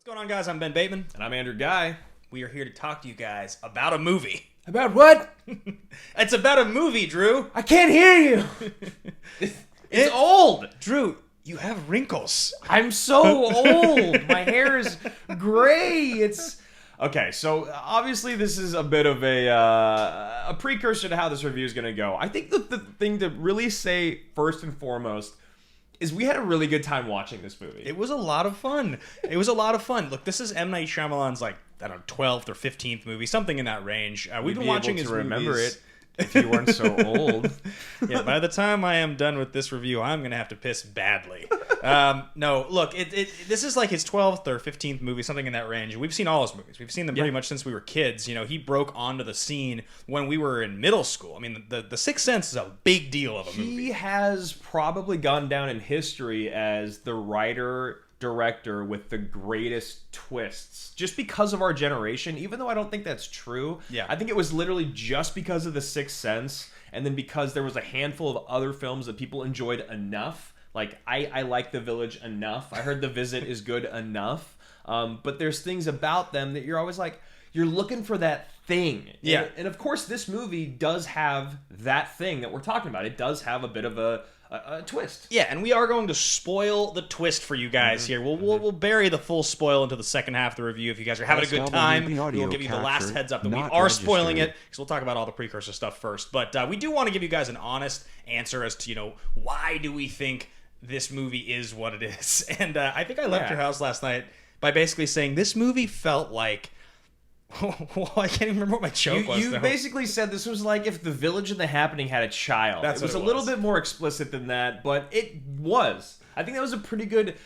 What's going on, guys? I'm Ben Bateman. And I'm Andrew Ghai. We are here to talk to you guys about a movie. About what? It's about a movie, Drew. I can't hear you. It's old. Drew, you have wrinkles. I'm so old. My hair is gray. It's... Okay, so obviously this is a bit of a precursor to how this review is going to go. I think that the thing to really say first and foremost is we had a really good time watching this movie. It was a lot of fun. Look, this is M. Night Shyamalan's, 12th or 15th movie, something in that range. We've been watching his remember movies. it if you weren't so old. Yeah, by the time I am done with this review, I'm going to have to piss badly. No, look, this is like his 12th or 15th movie, something in that range. We've seen all his movies. We've seen them pretty much since we were kids. You know, he broke onto the scene when we were in middle school. I mean, the Sixth Sense is a big deal of a movie. He has probably gone down in history as the writer-director with the greatest twists. Just because of our generation, even though I don't think that's true. Yeah. I think it was literally just because of the Sixth Sense, and then because there was a handful of other films that people enjoyed enough. Like, I like The Village enough. I heard The Visit is good enough. But there's things about them that you're always like, you're looking for that thing. Yeah. And of course, this movie does have that thing that we're talking about. It does have a bit of a twist. Yeah, and we are going to spoil the twist for you guys here. We'll bury the full spoil into the second half of the review. If you guys are having a good time, we'll give you the last heads up that we are spoiling it, because we'll talk about all the precursor stuff first. But we do want to give you guys an honest answer as to, why do we think this movie is what it is. And I think I left your house last night by basically saying this movie felt like... Well, I can't even remember what my joke was. You basically said this was like if The Village and The Happening had a child. That's it was a little bit more explicit than that, but it was. I think that was a pretty good...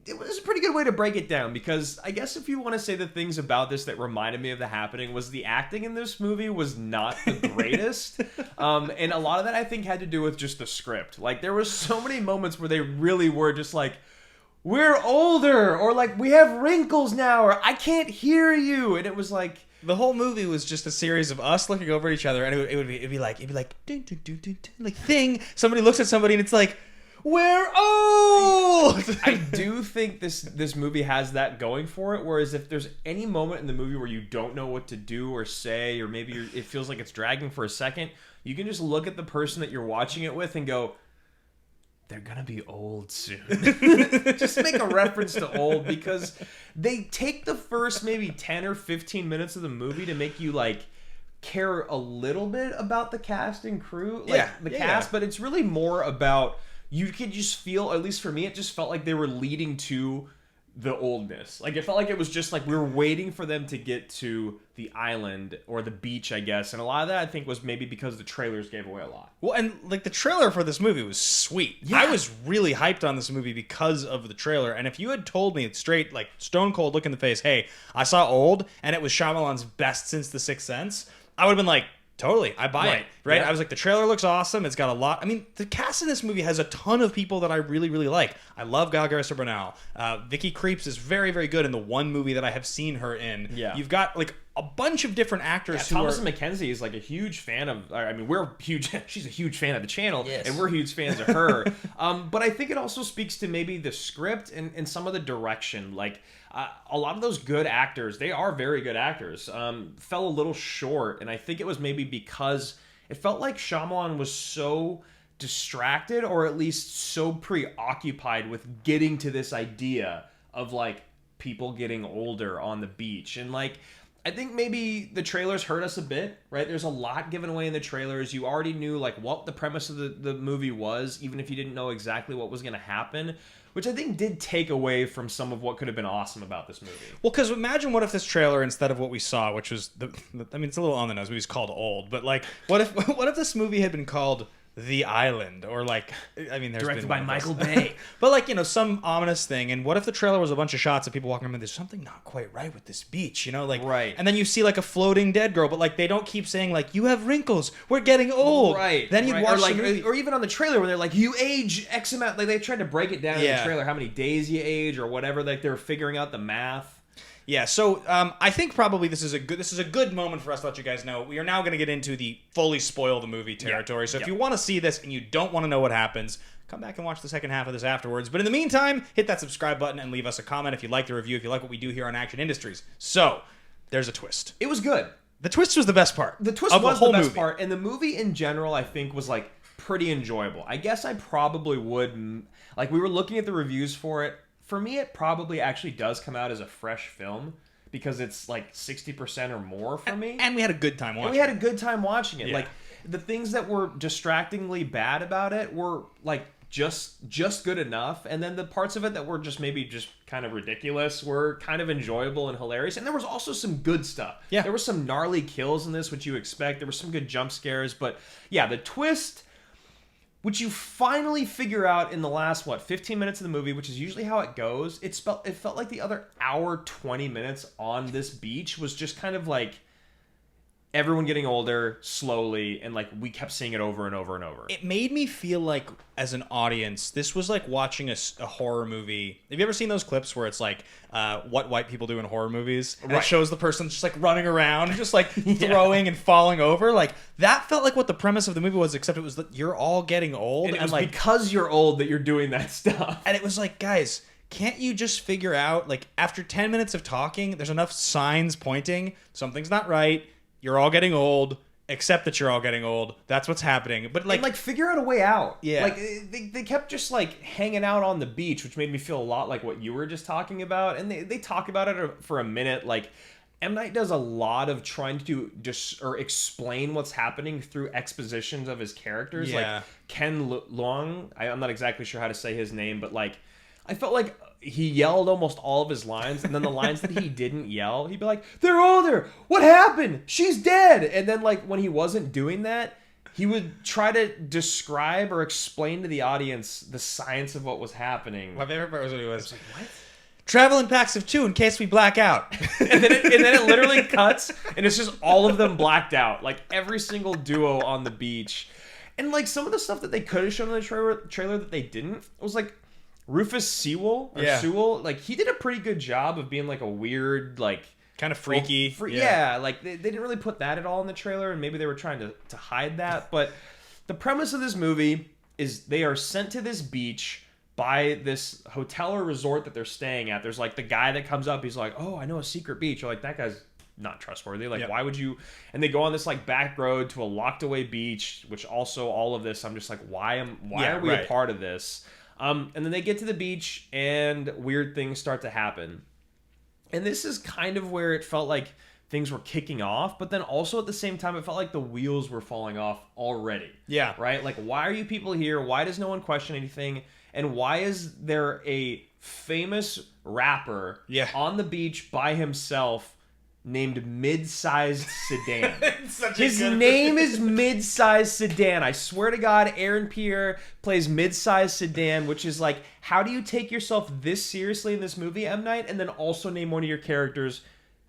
it was a pretty good way to break it down, because I guess if you want to say the things about this that reminded me of The Happening was the acting in this movie was not the greatest. And a lot of that I think had to do with just the script. Like, there was so many moments where they really were just like, we're older, or like, we have wrinkles now, or I can't hear you. And it was like... The whole movie was just a series of us looking over at each other, and it'd be like ding, ding, ding, ding, ding, like thing. Somebody looks at somebody and it's like, we're old. I do think this movie has that going for it. Whereas if there's any moment in the movie where you don't know what to do or say, or maybe it feels like it's dragging for a second, you can just look at the person that you're watching it with and go, they're gonna be old soon. Just make a reference to old, because they take the first maybe 10 or 15 minutes of the movie to make you like care a little bit about the cast and crew, like the cast, but it's really more about, you could just feel, at least for me, it just felt like they were leading to the oldness. Like, it felt like it was just like we were waiting for them to get to the island or the beach, I guess. And a lot of that, I think, was maybe because the trailers gave away a lot. Well, and like the trailer for this movie was sweet. Yeah. I was really hyped on this movie because of the trailer. And if you had told me straight, like stone cold look in the face, hey, I saw Old and it was Shyamalan's best since The Sixth Sense, I would have been like, totally, I buy it, right? Yeah. I was like, the trailer looks awesome. It's got a lot. I mean, the cast in this movie has a ton of people that I really, really like. I love Gal Garcia Bernal. Vicky Krieps is very, very good in the one movie that I have seen her in. Yeah. You've got like a bunch of different actors who Thomasin McKenzie is like a huge fan of... I mean, we're huge... She's a huge fan of the channel, and we're huge fans of her. But I think it also speaks to maybe the script and some of the direction. Like, a lot of those good actors, they are very good actors, fell a little short, and I think it was maybe because it felt like Shyamalan was so distracted, or at least so preoccupied with getting to this idea of like people getting older on the beach. And like, I think maybe the trailers hurt us a bit, right? There's a lot given away in the trailers. You already knew like what the premise of the movie was, even if you didn't know exactly what was going to happen, which I think did take away from some of what could have been awesome about this movie. Well, because imagine what if this trailer, instead of what we saw, which was I mean, it's a little on the nose, but it's called Old, but like, what if this movie had been called The Island, or like, I mean, there's directed by Michael Bay, but like, some ominous thing. And what if the trailer was a bunch of shots of people walking around? There's something not quite right with this beach, like, right? And then you see like a floating dead girl, but like they don't keep saying like, you have wrinkles, we're getting old, right? Then you watch or like, or even on the trailer where they're like, you age X amount. Like they tried to break it down in the trailer, how many days you age or whatever. Like they're figuring out the math. Yeah, so I think probably this is a good moment for us to let you guys know we are now going to get into the fully spoil the movie territory. So if you want to see this and you don't want to know what happens, come back and watch the second half of this afterwards. But in the meantime, hit that subscribe button and leave us a comment if you like the review, if you like what we do here on Action Industries. So there's a twist. It was good. The twist was the best part. The twist was the best part, and the movie in general, I think, was like pretty enjoyable. I guess I probably would like. We were looking at the reviews for it. For me, it probably actually does come out as a fresh film because it's like 60% or more for me. And we had a good time watching it. We had a good time watching it. Yeah. Like, the things that were distractingly bad about it were like just good enough, and then the parts of it that were just maybe just kind of ridiculous were kind of enjoyable and hilarious. And there was also some good stuff. Yeah. There were some gnarly kills in this, which you expect. There were some good jump scares, but yeah, the twist, which you finally figure out in the last 15 minutes of the movie, which is usually how it goes. It felt like the other hour 20 minutes on this beach was just kind of like everyone getting older slowly, and like we kept seeing it over and over and over. It made me feel like, as an audience, this was like watching a horror movie. Have you ever seen those clips where it's like what white people do in horror movies? And it shows the person just like running around, just like throwing and falling over. Like, that felt like what the premise of the movie was, except it was that you're all getting old. And it was like, because you're old that you're doing that stuff. And it was like, guys, can't you just figure out, like, after 10 minutes of talking, there's enough signs pointing, something's not right. You're all getting old. Accept that you're all getting old. That's what's happening. But like figure out a way out. Yeah. Like they kept just like hanging out on the beach, which made me feel a lot like what you were just talking about. And they talk about it for a minute. Like, M. Night does a lot of trying to explain what's happening through expositions of his characters. Yeah. Like Ken Leung, I'm not exactly sure how to say his name, but like I felt like he yelled almost all of his lines, and then the lines that he didn't yell, he'd be like, "They're older. What happened? She's dead." And then like when he wasn't doing that, he would try to describe or explain to the audience the science of what was happening. My favorite part was when he was like, "What? Travel in packs of 2 in case we black out." and then it literally cuts, and it's just all of them blacked out, like every single duo on the beach. And like some of the stuff that they could have shown in the trailer that they didn't, was like Rufus Sewell, Sewell, like he did a pretty good job of being like a weird, like kind of freaky. Like they didn't really put that at all in the trailer, and maybe they were trying to hide that. But the premise of this movie is they are sent to this beach by this hotel or resort that they're staying at. There's like the guy that comes up, he's like, "Oh, I know a secret beach." You're like, that guy's not trustworthy. Like, why would you? And they go on this like back road to a locked away beach, which also all of this, I'm just like, why are we a part of this? And then they get to the beach and weird things start to happen. And this is kind of where it felt like things were kicking off, but then also at the same time, it felt like the wheels were falling off already. Yeah. Right? Like, why are you people here? Why does no one question anything? And why is there a famous rapper on the beach by himself named Mid-Sized Sedan? His name is Mid-Sized Sedan. I swear to God, Aaron Pierre plays Mid-Sized Sedan, which is like, how do you take yourself this seriously in this movie, M. Night, and then also name one of your characters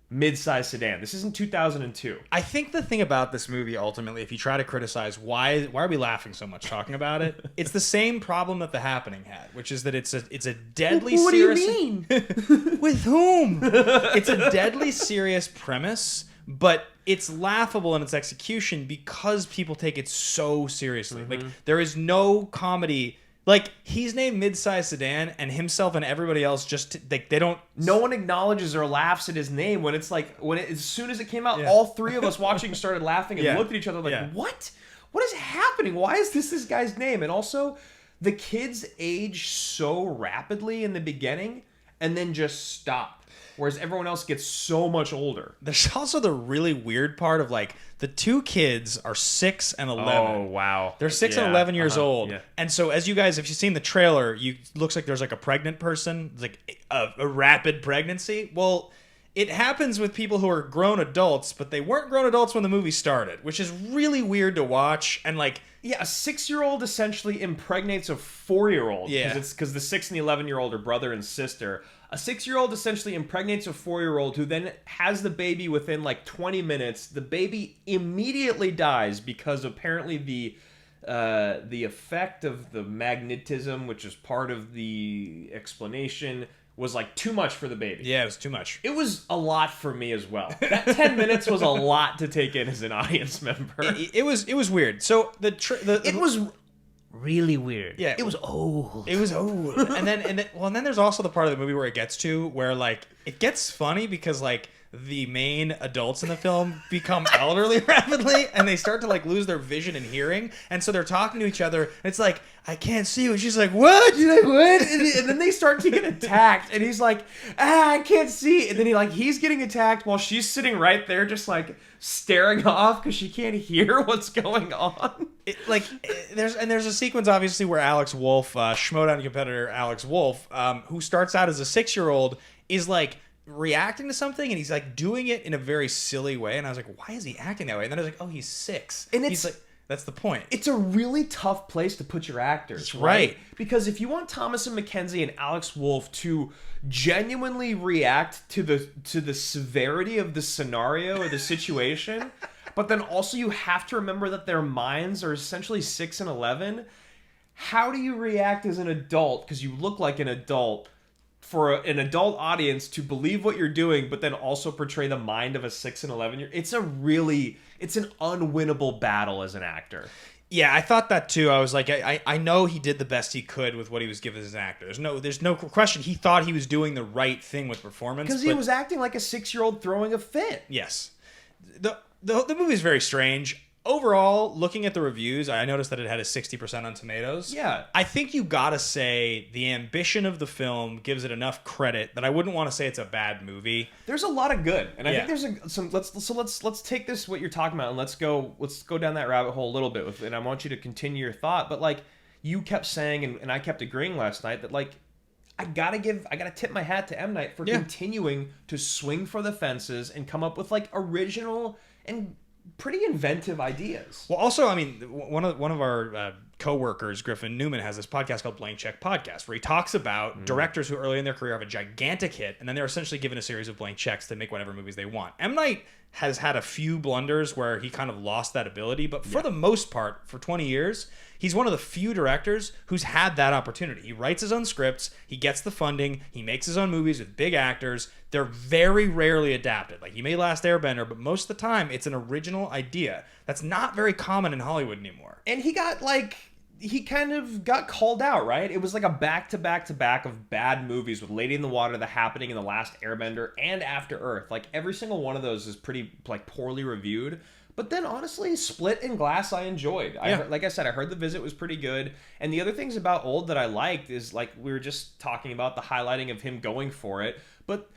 Mid-Sized Sedan? This isn't 2002. I think the thing about this movie, ultimately, if you try to criticize why are we laughing so much talking about it, it's the same problem that The Happening had, which is that it's a deadly serious... What do you mean? With whom? It's a deadly serious premise, but it's laughable in its execution because people take it so seriously. Mm-hmm. Like, there is no comedy... Like, he's named Mid-Sized Sedan, and himself and everybody else just, like, they don't... No one acknowledges or laughs at his name when it's like, as soon as it came out, all three of us watching started laughing and looked at each other like, what? What is happening? Why is this guy's name? And also, the kids age so rapidly in the beginning and then just stop. Whereas everyone else gets so much older. There's also the really weird part of, like, the two kids are 6 and 11. Oh, wow. They're 6 and 11 years old. Yeah. And so, as you guys, if you've seen the trailer, looks like there's, like, a pregnant person. It's like a rapid pregnancy. Well, it happens with people who are grown adults, but they weren't grown adults when the movie started, which is really weird to watch. And, like... Yeah, a 6-year-old essentially impregnates a 4-year-old. Yeah. Because the 6 and the 11-year-old are brother and sister. A 6-year-old essentially impregnates a 4-year-old who then has the baby within like 20 minutes. The baby immediately dies because apparently the effect of the magnetism, which is part of the explanation, was like too much for the baby. Yeah, it was too much. It was a lot for me as well. That 10 minutes was a lot to take in as an audience member. It was weird. So it was really weird. Yeah, it was old. It was old. and then there's also the part of the movie where it gets to where like it gets funny because like the main adults in the film become elderly rapidly, and they start to like lose their vision and hearing, and so they're talking to each other, and it's like, I can't see you, and she's like, what? You're like, what? And then they start to get attacked, and he's like, I can't see, and then he's getting attacked while she's sitting right there just like staring off because she can't hear what's going on. There's a sequence obviously where Alex Wolff, Schmoedown competitor Alex Wolff, who starts out as a 6-year-old, is like reacting to something, and he's like doing it in a very silly way, and I was like, why is he acting that way? And then I was like, oh, he's 6, and he's like, that's the point. It's a really tough place to put your actors, right? Because if you want Thomasin McKenzie and Alex Wolff to genuinely react to the severity of the scenario or the situation, but then also you have to remember that their minds are essentially 6 and 11, how do you react as an adult, because you look like an adult, for an adult audience to believe what you're doing, but then also portray the mind of a 6 and 11-year? It's an unwinnable battle as an actor. Yeah, I thought that too. I was like, I know he did the best he could with what he was given as an actor. There's no question. He thought he was doing the right thing with performance. Because he was acting like a 6-year-old throwing a fit. Yes. The movie is very strange. Overall, looking at the reviews, I noticed that it had a 60% on Tomatoes. Yeah. I think you gotta say the ambition of the film gives it enough credit that I wouldn't want to say it's a bad movie. There's a lot of good, and I think there's some. Let's take this what you're talking about, and let's go down that rabbit hole a little bit with. And I want you to continue your thought, but like you kept saying, and I kept agreeing last night that like I gotta tip my hat to M. Night for continuing to swing for the fences and come up with like original and pretty inventive ideas. Well, also, I mean, one of our co-workers, Griffin Newman, has this podcast called Blank Check Podcast, where he talks about directors who early in their career have a gigantic hit, and then they're essentially given a series of blank checks to make whatever movies they want. M. Night has had a few blunders where he kind of lost that ability, but for the most part, for 20 years, he's one of the few directors who's had that opportunity. He writes his own scripts, he gets the funding, he makes his own movies with big actors. They're very rarely adapted. Like, he made Last Airbender, but most of the time, it's an original idea. That's not very common in Hollywood anymore. And he kind of got called out, right? It was like a back-to-back-to-back of bad movies with Lady in the Water, The Happening, and The Last Airbender, and After Earth. Like, every single one of those is pretty, like, poorly reviewed. But then, honestly, Split and Glass I enjoyed. Like I said, I heard The Visit was pretty good. And the other things about Old that I liked is, like, we were just talking about the highlighting of him going for it. But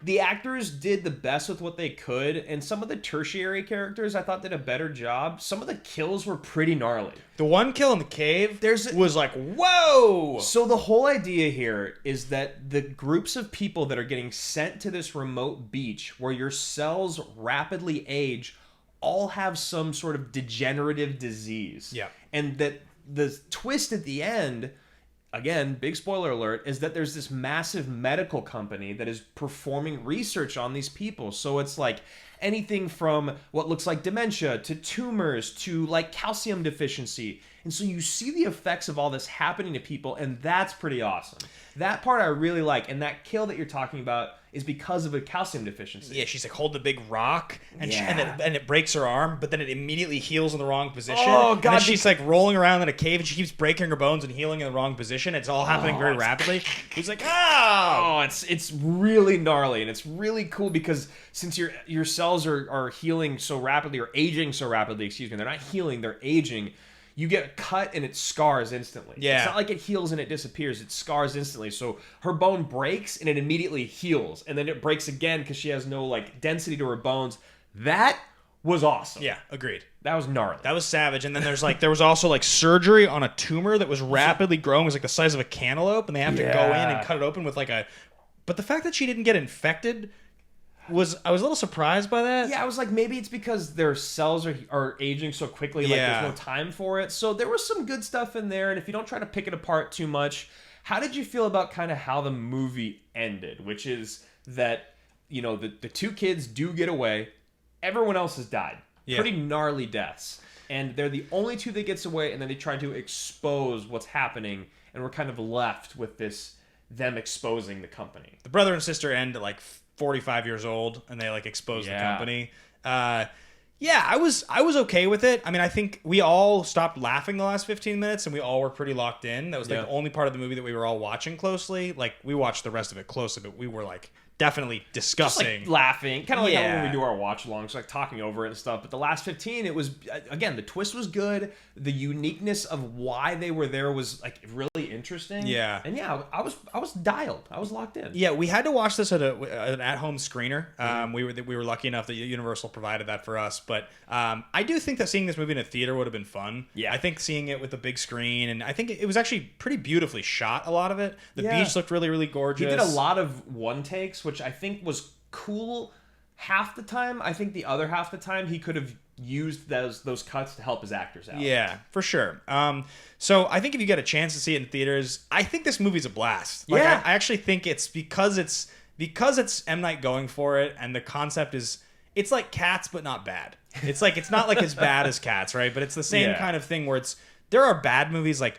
the actors did the best with what they could, and some of the tertiary characters I thought did a better job. Some of the kills were pretty gnarly. The one kill in the cave was like, whoa! So the whole idea here is that the groups of people that are getting sent to this remote beach where your cells rapidly age all have some sort of degenerative disease. Yeah. And that the twist at the end, again, big spoiler alert, is that there's this massive medical company that is performing research on these people. So it's like anything from what looks like dementia to tumors to like calcium deficiency. And so you see the effects of all this happening to people, and that's pretty awesome. That part I really like, and that kill that you're talking about is because of a calcium deficiency. Yeah, she's like holding a big rock, and and it breaks her arm, but then it immediately heals in the wrong position. Oh, God. And then she's like rolling around in a cave, and she keeps breaking her bones and healing in the wrong position. It's all happening very rapidly. He's like, oh, it's really gnarly, and it's really cool because since your cells are healing so rapidly, or aging so rapidly, excuse me, they're not healing, they're aging. You get a cut and it scars instantly. Yeah. It's not like it heals and it disappears. It scars instantly. So her bone breaks and it immediately heals. And then it breaks again because she has no like density to her bones. That was awesome. Yeah, agreed. That was gnarly. That was savage. And then there was also like surgery on a tumor that was rapidly growing. It was like the size of a cantaloupe. And they have to go in and cut it open with like a... But the fact that she didn't get infected... I was a little surprised by that. Yeah, I was like, maybe it's because their cells are aging so quickly, like there's no time for it. So there was some good stuff in there, and if you don't try to pick it apart too much, how did you feel about kind of how the movie ended? Which is that, you know, the two kids do get away, everyone else has died. Yeah. Pretty gnarly deaths. And they're the only two that gets away, and then they try to expose what's happening, and we're kind of left with this them exposing the company. The brother and sister end at like 45 years old, and they like expose the company. Yeah, I was okay with it. I mean, I think we all stopped laughing the last 15 minutes, and we all were pretty locked in. That was like the only part of the movie that we were all watching closely. Like, we watched the rest of it closely, but we were like definitely discussing, just, like, laughing, kind of like how when we do our watch alongs, like talking over it and stuff. But the last 15, it was, again, the twist was good. The uniqueness of why they were there was like really interesting. Yeah, and I was dialed. I was locked in. Yeah, we had to watch this at an at-home screener. We were lucky enough that Universal provided that for us. But I do think that seeing this movie in a theater would have been fun. Yeah, I think seeing it with a big screen, and I think it was actually pretty beautifully shot. A lot of it, the beach looked really, really gorgeous. He did a lot of one takes, which I think was cool half the time. I think the other half the time he could have used those cuts to help his actors out. Yeah, for sure. So I think if you get a chance to see it in theaters, I think this movie's a blast. Like, I actually think it's because it's M. Night going for it, and the concept is, it's like Cats but not bad. It's like, it's not like as bad as Cats, right? But it's the same kind of thing where there are bad movies. Like,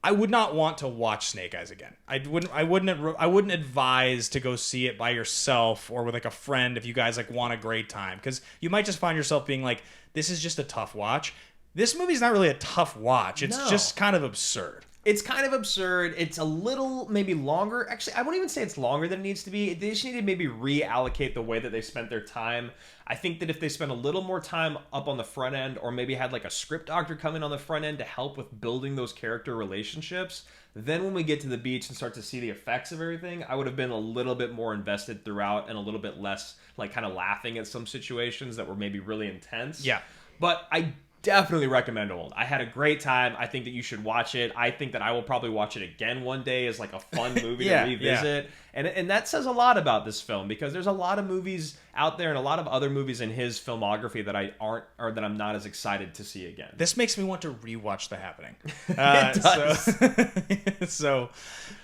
I would not want to watch Snake Eyes again. I wouldn't advise to go see it by yourself or with like a friend if you guys like want a great time, because you might just find yourself being like, this is just a tough watch. This movie's not really a tough watch. It's just kind of absurd. It's kind of absurd. It's a little maybe longer. Actually, I won't even say it's longer than it needs to be. They just need to maybe reallocate the way that they spent their time. I think that if they spent a little more time up on the front end, or maybe had like a script doctor come in on the front end to help with building those character relationships, then when we get to the beach and start to see the effects of everything, I would have been a little bit more invested throughout and a little bit less like kind of laughing at some situations that were maybe really intense. Yeah. But I definitely recommend Old. I had a great time. I think that you should watch it. I think that I will probably watch it again one day as like a fun movie to revisit. And that says a lot about this film, because there's a lot of movies out there and a lot of other movies in his filmography that that I'm not as excited to see again. This makes me want to rewatch The Happening. It does. So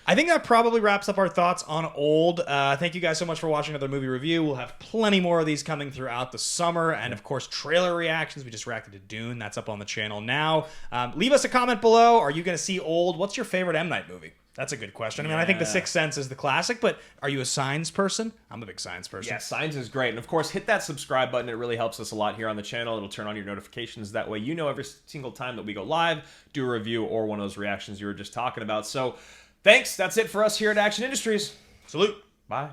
I think that probably wraps up our thoughts on Old. Thank you guys so much for watching another movie review. We'll have plenty more of these coming throughout the summer. And of course, trailer reactions. We just reacted to Dune. That's up on the channel now. Leave us a comment below. Are you going to see Old? What's your favorite M. Night movie? That's a good question. I mean, I think The Sixth Sense is the classic, but are you a Signs person? I'm a big Signs person. Yeah, Signs is great. And of course, hit that subscribe button. It really helps us a lot here on the channel. It'll turn on your notifications. That way you know every single time that we go live, do a review, or one of those reactions you were just talking about. So thanks. That's it for us here at Action Industries. Salute. Bye.